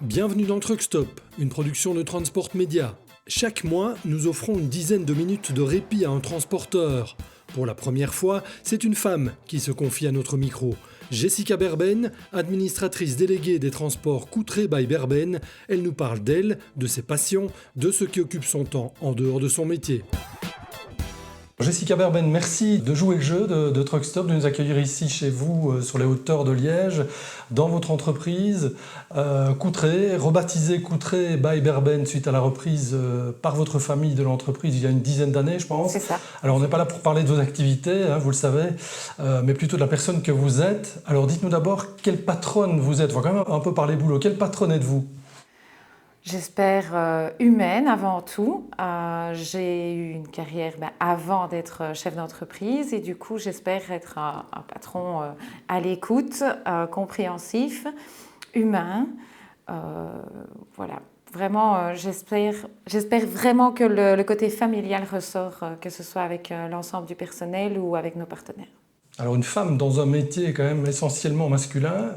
Bienvenue dans Truck Stop, une production de Transport Média. Chaque mois, nous offrons une dizaine de minutes de répit à un transporteur. Pour la première fois, c'est une femme qui se confie à notre micro. Jessica Berben, administratrice déléguée des transports Coutray by Berben, elle nous parle d'elle, de ses passions, de ce qui occupe son temps en dehors de son métier. Jessica Berben, merci de jouer le jeu de Truck Stop, de nous accueillir ici chez vous sur les hauteurs de Liège, dans votre entreprise Coutray, rebaptisée Coutray by Berben suite à la reprise par votre famille de l'entreprise il y a une dizaine d'années, je pense. C'est ça. Alors on n'est pas là pour parler de vos activités, vous le savez, mais plutôt de la personne que vous êtes. Alors dites-nous d'abord quelle patronne vous êtes. On va quand même un peu parler boulot. Quelle patronne êtes-vous ? J'espère humaine avant tout. J'ai eu une carrière avant d'être chef d'entreprise et du coup j'espère être un patron à l'écoute, compréhensif, humain. Voilà. Vraiment, j'espère vraiment que le côté familial ressort, que ce soit avec l'ensemble du personnel ou avec nos partenaires. Alors une femme dans un métier quand même essentiellement masculin,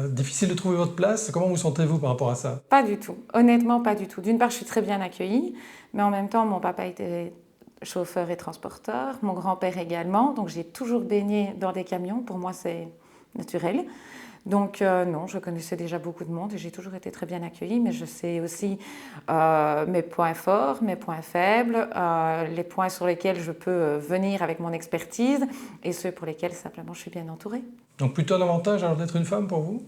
difficile de trouver votre place. Comment vous sentez-vous par rapport à ça ? Pas du tout, honnêtement pas du tout. D'une part, je suis très bien accueillie, mais en même temps, mon papa était chauffeur et transporteur, mon grand-père également, donc j'ai toujours baigné dans des camions, pour moi c'est naturel. Donc non, je connaissais déjà beaucoup de monde et j'ai toujours été très bien accueillie, mais je sais aussi mes points forts, mes points faibles, les points sur lesquels je peux venir avec mon expertise et ceux pour lesquels simplement je suis bien entourée. Donc plutôt un avantage alors d'être une femme pour vous ?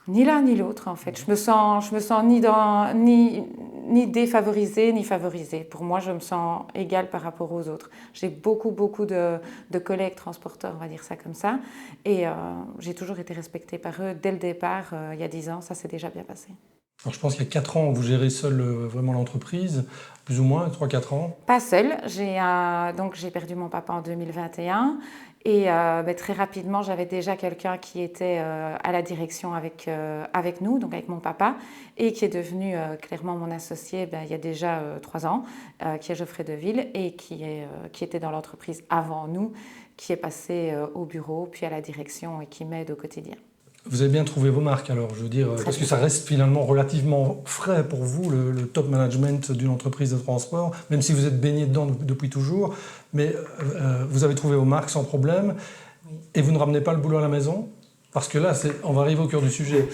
Ni l'un ni l'autre en fait. Je me sens ni défavorisée ni favorisée. Pour moi, je me sens égale par rapport aux autres. J'ai beaucoup de collègues transporteurs, on va dire ça comme ça, et j'ai toujours été respectée par eux dès le départ. Il y a 10 ans, ça s'est déjà bien passé. Alors je pense qu'il y a 4 ans, vous gérez seul vraiment l'entreprise, plus ou moins, 3-4 ans. Pas seule. Donc j'ai perdu mon papa en 2021. Et très rapidement, j'avais déjà quelqu'un qui était à la direction avec nous, donc avec mon papa, et qui est devenu clairement mon associé il y a déjà 3 ans, qui est Geoffrey Deville, et qui était dans l'entreprise avant nous, qui est passé au bureau, puis à la direction, et qui m'aide au quotidien. Vous avez bien trouvé vos marques alors, je veux dire, parce que ça reste finalement relativement frais pour vous, le top management d'une entreprise de transport, même si vous êtes baigné dedans depuis toujours, mais vous avez trouvé vos marques sans problème, et vous ne ramenez pas le boulot à la maison ? Parce que là, on va arriver au cœur du sujet.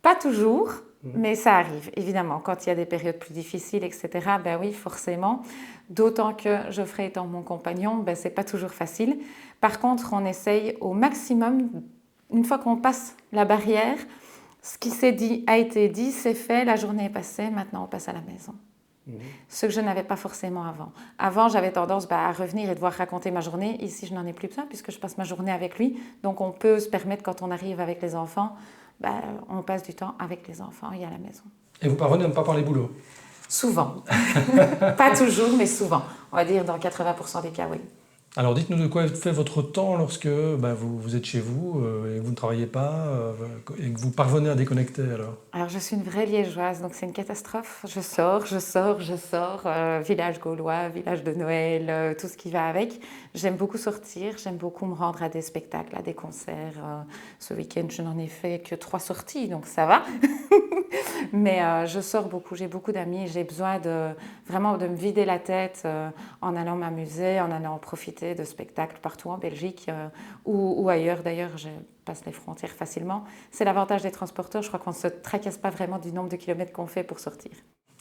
Pas toujours, mais ça arrive, évidemment. Quand il y a des périodes plus difficiles, etc., oui, forcément. D'autant que Geoffrey étant mon compagnon, c'est pas toujours facile. Par contre, on essaye au maximum. Une fois qu'on passe la barrière, ce qui s'est dit a été dit, c'est fait, la journée est passée, maintenant on passe à la maison. Ce que je n'avais pas forcément avant. Avant, j'avais tendance à revenir et devoir raconter ma journée. Ici, je n'en ai plus besoin puisque je passe ma journée avec lui. Donc on peut se permettre, quand on arrive avec les enfants, on passe du temps avec les enfants et à la maison. Et vous parvenez à ne pas parler boulot ? Souvent. Pas toujours, mais souvent. On va dire dans 80% des cas, oui. Alors dites-nous de quoi fait votre temps lorsque vous êtes chez vous et vous ne travaillez pas et que vous parvenez à déconnecter alors ? Alors je suis une vraie liégeoise, donc c'est une catastrophe. Je sors, village gaulois, village de Noël, tout ce qui va avec. J'aime beaucoup sortir, j'aime beaucoup me rendre à des spectacles, à des concerts. Ce week-end, je n'en ai fait que 3 sorties, donc ça va. Mais je sors beaucoup, j'ai beaucoup d'amis, j'ai besoin vraiment de me vider la tête en allant m'amuser, en allant profiter de spectacles partout en Belgique ou ailleurs. D'ailleurs, je passe les frontières facilement. C'est l'avantage des transporteurs, je crois qu'on ne se tracasse pas vraiment du nombre de kilomètres qu'on fait pour sortir.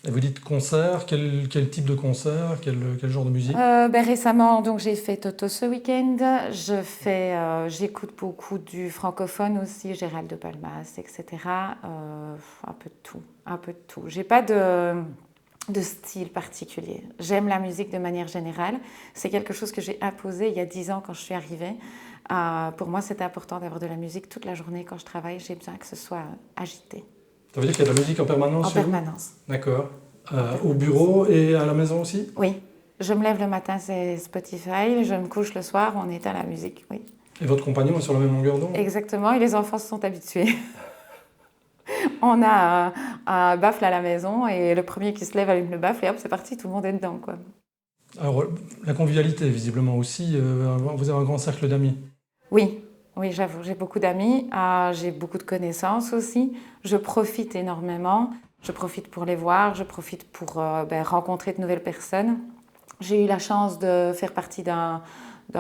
Et vous dites concert, quel type de concert, quel genre de musique ? Récemment, donc, j'ai fait Toto ce week-end. J'écoute beaucoup du francophone aussi, Gérald de Palmas, etc. Un peu de tout. J'ai pas de style particulier. J'aime la musique de manière générale. C'est quelque chose que j'ai imposé il y a 10 ans quand je suis arrivée. Pour moi, c'était important d'avoir de la musique toute la journée quand je travaille. J'ai besoin que ce soit agité. Ça veut dire qu'il y a de la musique en permanence ? En permanence. D'accord. Au bureau et à la maison aussi ? Oui. Je me lève le matin, c'est Spotify. Je me couche le soir, on éteint la musique. Oui. Et votre compagnon est sur la même longueur d'onde ? Exactement. Et les enfants se sont habitués. On a un baffle à la maison et le premier qui se lève allume le baffle et hop, c'est parti, tout le monde est dedans, quoi. Alors, la convivialité, visiblement aussi. Vous avez un grand cercle d'amis ? Oui, Oui, j'avoue, j'ai beaucoup d'amis, j'ai beaucoup de connaissances aussi. Je profite énormément. Je profite pour les voir, je profite pour rencontrer de nouvelles personnes. J'ai eu la chance de faire partie d'un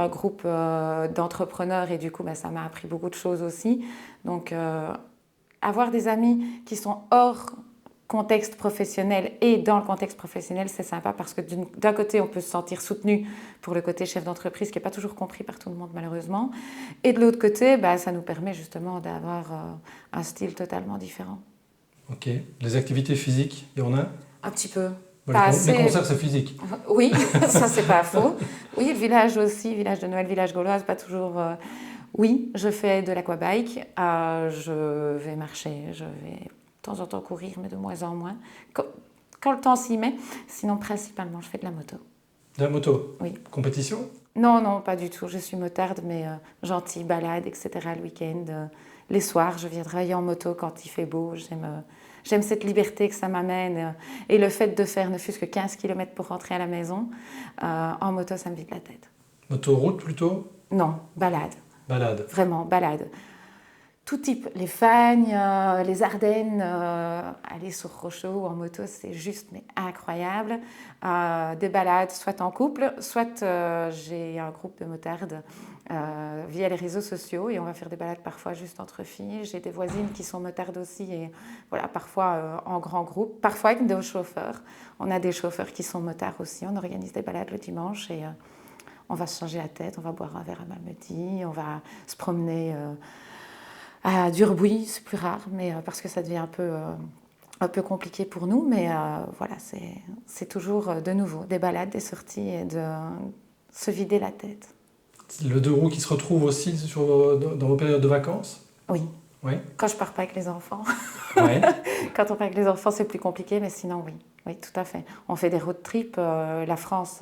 groupe d'entrepreneurs et du coup, ça m'a appris beaucoup de choses aussi. Donc, avoir des amis qui sont hors contexte professionnel et dans le contexte professionnel, c'est sympa parce que d'un côté, on peut se sentir soutenu pour le côté chef d'entreprise qui n'est pas toujours compris par tout le monde malheureusement. Et de l'autre côté, ça nous permet justement d'avoir un style totalement différent. Ok. Les activités physiques, il y en a? Un petit peu. Les concerts, c'est physique. Oui, ça c'est pas faux. Oui, le village aussi, village de Noël, village gaulois, c'est pas toujours... Oui, je fais de l'aquabike, je vais marcher, je vais de temps en temps courir, mais de moins en moins, quand le temps s'y met. Sinon, principalement, je fais de la moto. De la moto? Oui. Compétition? Non, non, pas du tout. Je suis motarde, mais gentille, balade, etc. le week-end. Les soirs, je viens travailler en moto quand il fait beau. J'aime cette liberté que ça m'amène. Et le fait de faire ne fût-ce que 15 km pour rentrer à la maison, en moto, ça me vide la tête. Moto-route plutôt? Non, balade. Balade. Vraiment, balade. Tout type, les Fagnes, les Ardennes, aller sur Rochaud en moto, c'est juste mais incroyable. Des balades, soit en couple, soit j'ai un groupe de motardes via les réseaux sociaux et on va faire des balades parfois juste entre filles. J'ai des voisines qui sont motardes aussi et voilà, parfois en grand groupe, parfois avec des chauffeurs. On a des chauffeurs qui sont motards aussi, on organise des balades le dimanche et on va se changer la tête, on va boire un verre à Malmedy, on va se promener... à Durbuy, c'est plus rare, mais parce que ça devient un peu compliqué pour nous. Mais voilà, c'est toujours de nouveau des balades, des sorties et de se vider la tête. Le deux roues qui se retrouve aussi dans vos périodes de vacances? Oui. Oui. Quand je pars pas avec les enfants. Ouais. Quand on part avec les enfants, c'est plus compliqué, mais sinon, oui. Oui, tout à fait. On fait des road trips. La France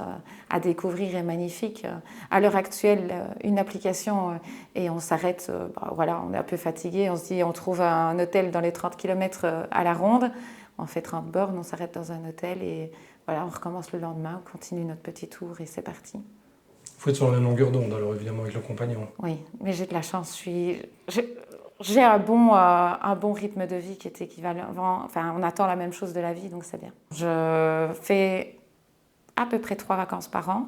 à découvrir est magnifique. À l'heure actuelle, une application et on s'arrête. Voilà, on est un peu fatigué. On se dit, on trouve un hôtel dans les 30 km à la ronde. On fait 30 bornes, on s'arrête dans un hôtel et voilà, on recommence le lendemain, on continue notre petit tour et c'est parti. Faut être sur la même longueur d'onde, alors évidemment, avec le compagnon. Oui, mais j'ai de la chance. J'ai un bon rythme de vie qui est équivalent. Enfin, on attend la même chose de la vie, donc c'est bien. Je fais à peu près 3 vacances par an.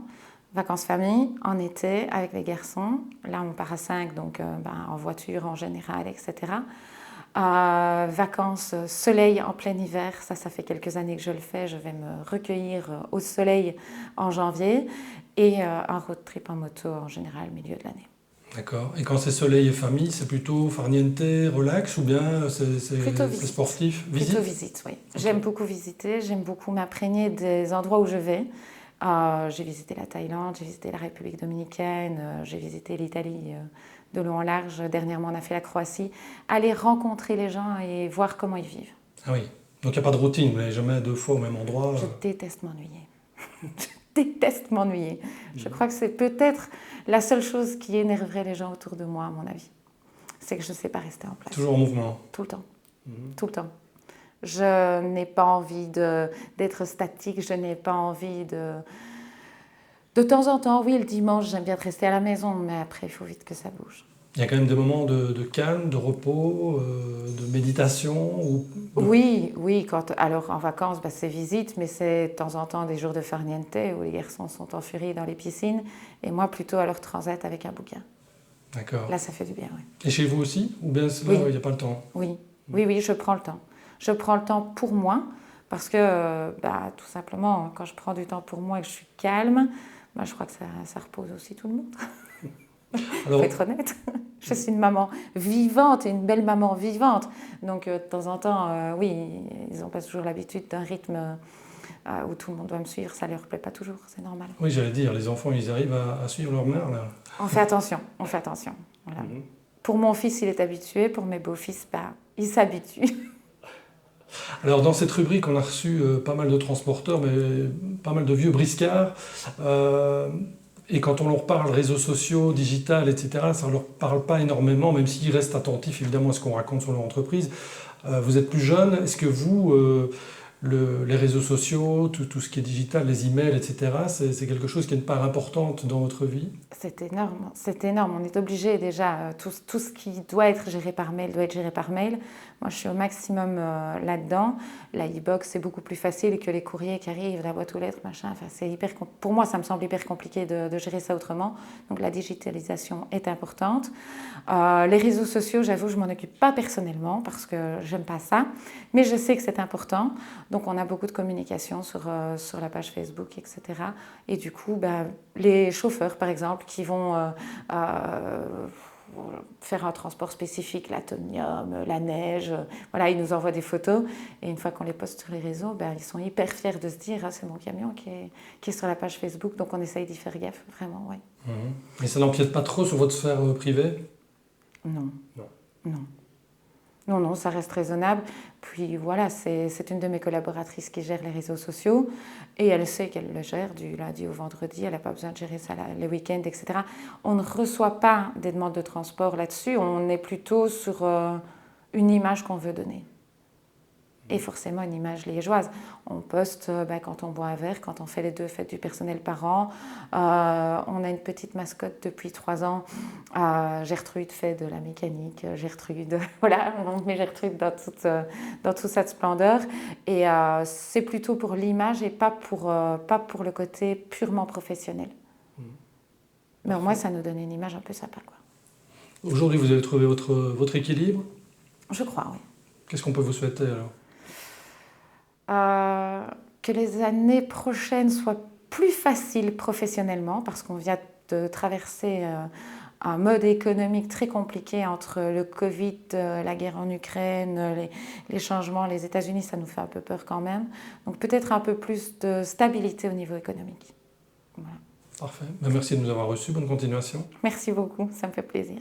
Vacances famille, en été, avec les garçons. Là, on part à 5, donc en voiture en général, etc. Vacances soleil en plein hiver, ça fait quelques années que je le fais. Je vais me recueillir au soleil en janvier. Et un road trip en moto en général, milieu de l'année. D'accord. Et quand c'est soleil et famille, c'est plutôt farniente, relax ou bien c'est sportif? Visite. Plutôt visite, oui. Okay. J'aime beaucoup visiter, j'aime beaucoup m'imprégner des endroits où je vais. J'ai visité la Thaïlande, j'ai visité la République dominicaine, j'ai visité l'Italie de long en large. Dernièrement, on a fait la Croatie. Aller rencontrer les gens et voir comment ils vivent. Ah oui. Donc il n'y a pas de routine, vous n'allez jamais 2 fois au même endroit? Je déteste m'ennuyer. Déteste m'ennuyer. Je crois que c'est peut-être la seule chose qui énerverait les gens autour de moi, à mon avis. C'est que je ne sais pas rester en place. Toujours en mouvement? Tout le temps. Tout le temps. Je n'ai pas envie d'être statique, je n'ai pas envie de... De temps en temps, oui, le dimanche, j'aime bien rester à la maison, mais après, il faut vite que ça bouge. Il y a quand même des moments de calme, de repos, de méditation Oui, alors en vacances, c'est visite, mais c'est de temps en temps des jours de farniente où les garçons sont en furie dans les piscines, et moi plutôt à leur transat avec un bouquin. D'accord. Là, ça fait du bien, oui. Et chez vous aussi? Ou bien là, il n'y a pas le temps? Oui, je prends le temps. Je prends le temps pour moi, parce que tout simplement, quand je prends du temps pour moi et que je suis calme, je crois que ça repose aussi tout le monde. Alors, faut être honnête, je suis une maman vivante et une belle maman vivante. Donc, de temps en temps, oui, ils n'ont pas toujours l'habitude d'un rythme où tout le monde doit me suivre. Ça ne leur plaît pas toujours, c'est normal. Oui, j'allais dire, les enfants, ils arrivent à suivre leur mère, là. On fait attention. Voilà. Pour mon fils, il est habitué. Pour mes beaux-fils, ils s'habituent. Alors, dans cette rubrique, on a reçu pas mal de transporteurs, mais pas mal de vieux briscards. Et quand on leur parle réseaux sociaux, digital, etc., ça ne leur parle pas énormément, même s'ils restent attentifs évidemment à ce qu'on raconte sur leur entreprise. Vous êtes plus jeune, est-ce que vous les réseaux sociaux, tout ce qui est digital, les emails, etc., c'est quelque chose qui a une part importante dans votre vie? C'est énorme, c'est énorme. On est obligé déjà, tout ce qui doit être géré par mail doit être géré par mail. Moi, je suis au maximum là-dedans. La e-box, c'est beaucoup plus facile que les courriers qui arrivent, la boîte aux lettres, machin. Enfin, pour moi, ça me semble hyper compliqué de gérer ça autrement. Donc, la digitalisation est importante. Les réseaux sociaux, j'avoue, je m'en occupe pas personnellement parce que j'aime pas ça. Mais je sais que c'est important. Donc, on a beaucoup de communication sur la page Facebook, etc. Et du coup, les chauffeurs, par exemple, qui vont faire un transport spécifique, l'atomium, la neige, voilà, ils nous envoient des photos. Et une fois qu'on les poste sur les réseaux, ils sont hyper fiers de se dire « Ah, c'est mon camion qui est sur la page Facebook ». Donc, on essaye d'y faire gaffe, vraiment, oui. Et ça n'empiète pas trop sur votre sphère privée? Non. Non. Non. Non, non, ça reste raisonnable. Puis voilà, c'est une de mes collaboratrices qui gère les réseaux sociaux et elle sait qu'elle le gère du lundi au vendredi. Elle n'a pas besoin de gérer ça les week-ends, etc. On ne reçoit pas des demandes de transport là-dessus. On est plutôt sur une image qu'on veut donner. Et forcément une image liégeoise. On poste quand on boit un verre, quand on fait les 2 fêtes du personnel par an. On a une petite mascotte depuis 3 ans. Gertrude fait de la mécanique. Gertrude, voilà, on met Gertrude dans toute sa splendeur. Et c'est plutôt pour l'image et pas pour le côté purement professionnel. Mais au moins, ça nous donne une image un peu sympa, quoi. Aujourd'hui, vous avez trouvé votre équilibre? Je crois, oui. Qu'est-ce qu'on peut vous souhaiter alors? Que les années prochaines soient plus faciles professionnellement parce qu'on vient de traverser un mode économique très compliqué entre le Covid, la guerre en Ukraine, les changements, les États-Unis, ça nous fait un peu peur quand même. Donc peut-être un peu plus de stabilité au niveau économique. Voilà. Parfait. Merci de nous avoir reçus. Bonne continuation. Merci beaucoup, ça me fait plaisir.